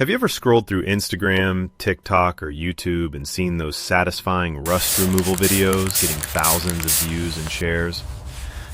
Have you ever scrolled through Instagram, TikTok, or YouTube and seen those satisfying rust removal videos getting thousands of views and shares?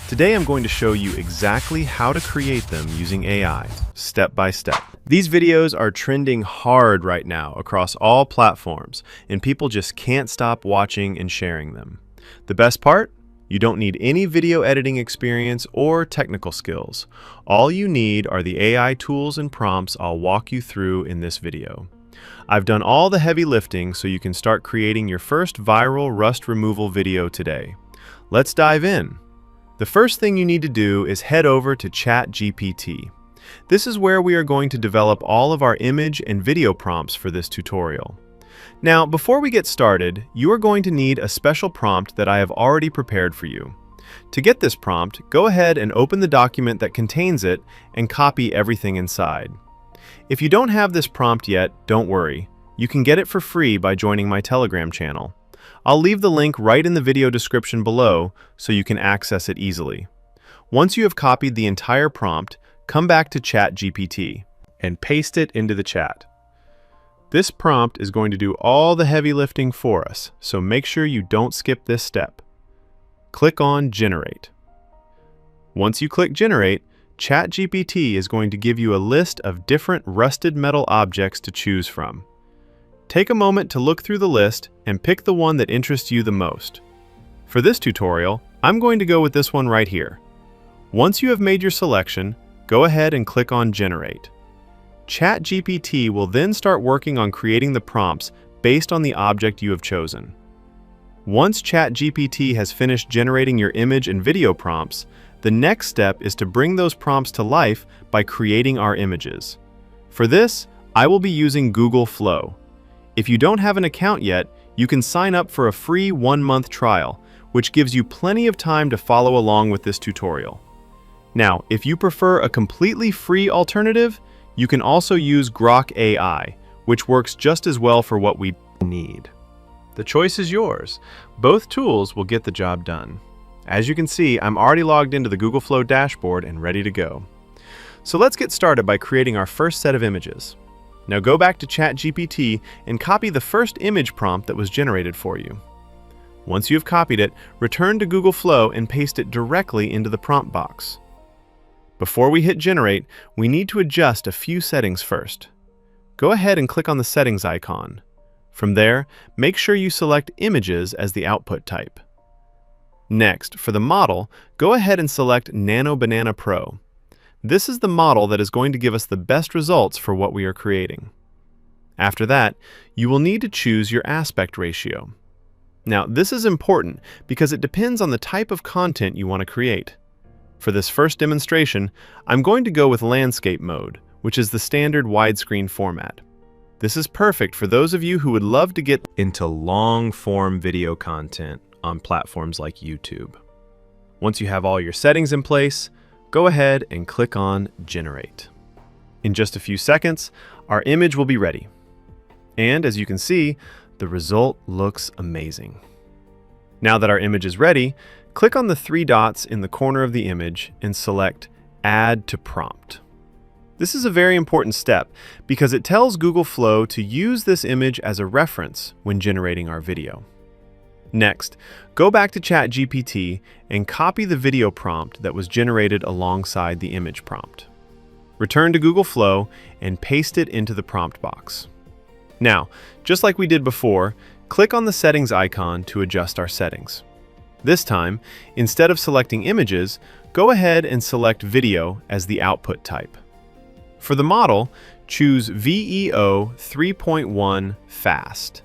Today I'm going to show you exactly how to create them using AI, step by step. These videos are trending hard right now across all platforms, and people just can't stop watching and sharing them. The best part? You don't need any video editing experience or technical skills. All you need are the AI tools and prompts I'll walk you through in this video. I've done all the heavy lifting so you can start creating your first viral rust removal video today. Let's dive in. The first thing you need to do is head over to ChatGPT. This is where we are going to develop all of our image and video prompts for this tutorial. Now, before we get started, you are going to need a special prompt that I have already prepared for you. To get this prompt, go ahead and open the document that contains it and copy everything inside. If you don't have this prompt yet, don't worry. You can get it for free by joining my Telegram channel. I'll leave the link right in the video description below so you can access it easily. Once you have copied the entire prompt, come back to ChatGPT and paste it into the chat. This prompt is going to do all the heavy lifting for us, so make sure you don't skip this step. Click on Generate. Once you click Generate, ChatGPT is going to give you a list of different rusted metal objects to choose from. Take a moment to look through the list and pick the one that interests you the most. For this tutorial, I'm going to go with this one right here. Once you have made your selection, go ahead and click on Generate. ChatGPT will then start working on creating the prompts based on the object you have chosen. Once ChatGPT has finished generating your image and video prompts, the next step is to bring those prompts to life by creating our images. For this, I will be using Google Flow. If you don't have an account yet, you can sign up for a free 1-month trial, which gives you plenty of time to follow along with this tutorial. Now, if you prefer a completely free alternative, you can also use Grok AI, which works just as well for what we need. The choice is yours. Both tools will get the job done. As you can see, I'm already logged into the Google Flow dashboard and ready to go. So let's get started by creating our first set of images. Now go back to ChatGPT and copy the first image prompt that was generated for you. Once you have copied it, return to Google Flow and paste it directly into the prompt box. Before we hit Generate, we need to adjust a few settings first. Go ahead and click on the settings icon. From there, make sure you select Images as the output type. Next, for the model, go ahead and select Nano Banana Pro. This is the model that is going to give us the best results for what we are creating. After that, you will need to choose your aspect ratio. Now, this is important because it depends on the type of content you want to create. For this first demonstration, I'm going to go with landscape mode, which is the standard widescreen format. This is perfect for those of you who would love to get into long-form video content on platforms like YouTube. Once you have all your settings in place, go ahead and click on Generate. In just a few seconds, our image will be ready. And as you can see, the result looks amazing. Now that our image is ready, click on the 3 dots in the corner of the image and select Add to Prompt. This is a very important step because it tells Google Flow to use this image as a reference when generating our video. Next, go back to ChatGPT and copy the video prompt that was generated alongside the image prompt. Return to Google Flow and paste it into the prompt box. Now, just like we did before, click on the settings icon to adjust our settings. This time, instead of selecting images, go ahead and select video as the output type. For the model, choose VEO 3.1 Fast.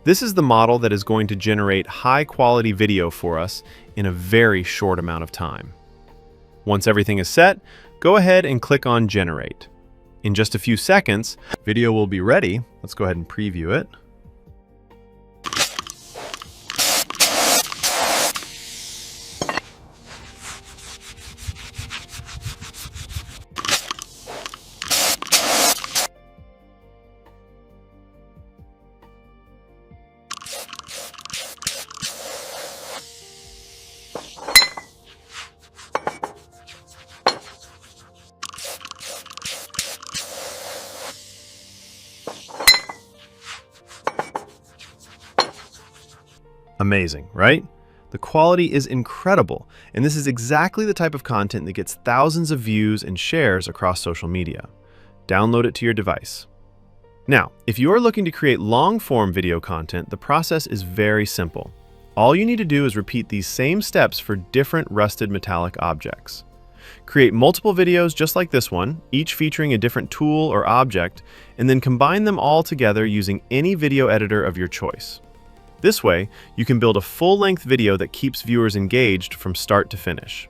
This is the model that is going to generate high-quality video for us in a very short amount of time. Once everything is set, go ahead and click on Generate. In just a few seconds, video will be ready. Let's go ahead and preview it. Amazing, right? The quality is incredible, and this is exactly the type of content that gets thousands of views and shares across social media. Download it to your device. Now, if you are looking to create long-form video content, the process is very simple. All you need to do is repeat these same steps for different rusted metallic objects. Create multiple videos just like this one, each featuring a different tool or object, and then combine them all together using any video editor of your choice. This way, you can build a full-length video that keeps viewers engaged from start to finish.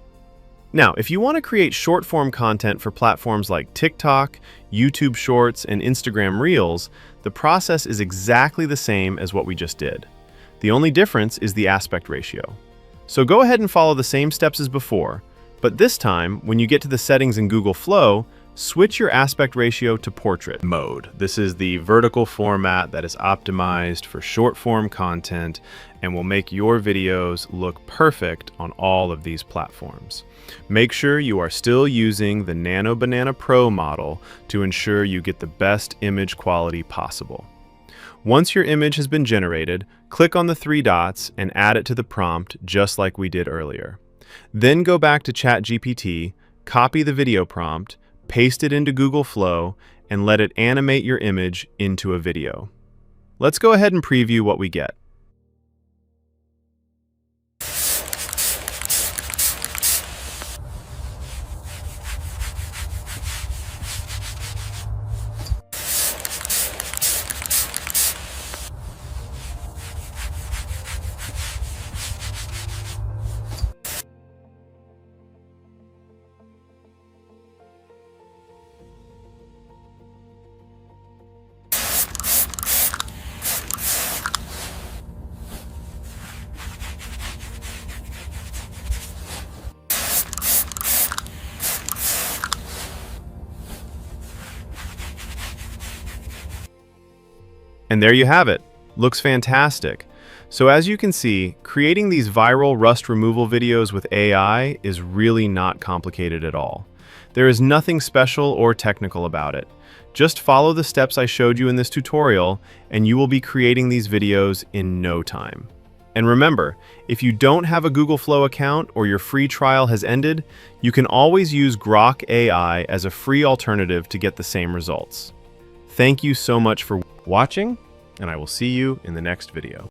Now, if you want to create short-form content for platforms like TikTok, YouTube Shorts, and Instagram Reels, the process is exactly the same as what we just did. The only difference is the aspect ratio. So go ahead and follow the same steps as before, but this time, when you get to the settings in Google Flow, switch your aspect ratio to portrait mode. This is the vertical format that is optimized for short-form content and will make your videos look perfect on all of these platforms. Make sure you are still using the Nano Banana Pro model to ensure you get the best image quality possible. Once your image has been generated, click on the three dots and add it to the prompt just like we did earlier. Then go back to ChatGPT, copy the video prompt, paste it into Google Flow, and let it animate your image into a video. Let's go ahead and preview what we get. And there you have it. Looks fantastic. So as you can see, creating these viral rust removal videos with AI is really not complicated at all. There is nothing special or technical about it. Just follow the steps I showed you in this tutorial, and you will be creating these videos in no time. And remember, if you don't have a Google Flow account or your free trial has ended, you can always use Grok AI as a free alternative to get the same results. Thank you so much for watching, and I will see you in the next video.